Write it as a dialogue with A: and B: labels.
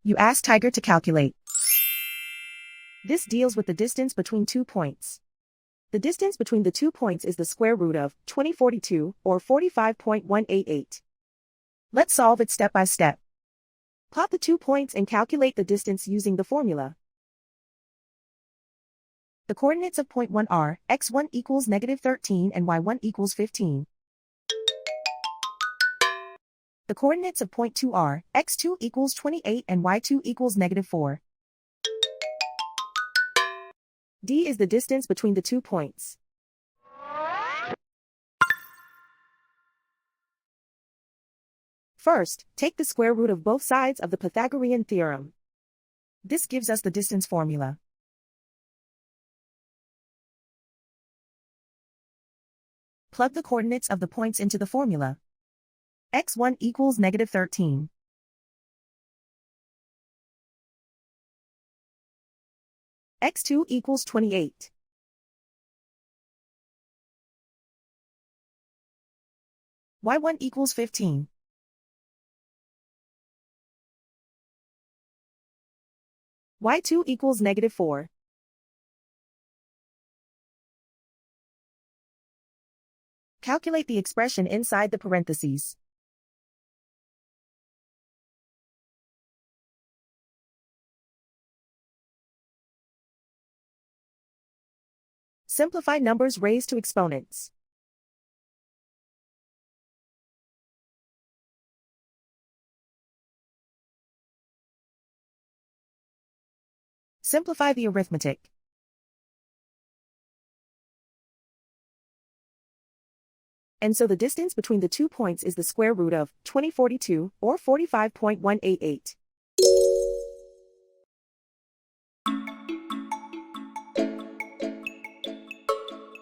A: You ask Tiger to calculate. This deals with the distance between 2 points. The distance between the 2 points is the square root of 2042, or 45.188. Let's solve it step by step. Plot the 2 points and calculate the distance using the formula. The coordinates of point 1 are x1 equals -13 and y1 equals 15. The coordinates of point 2 are x2 equals 28 and y2 equals -4. D is the distance between the 2 points. First, take the square root of both sides of the Pythagorean theorem. This gives us the distance formula. Plug the coordinates of the points into the formula. x1 equals -13. x2 equals 28. y1 equals 15. y2 equals -4. Calculate the expression inside the parentheses. Simplify numbers raised to exponents. Simplify the arithmetic. And so the distance between the 2 points is the square root of 2042, or 45.188.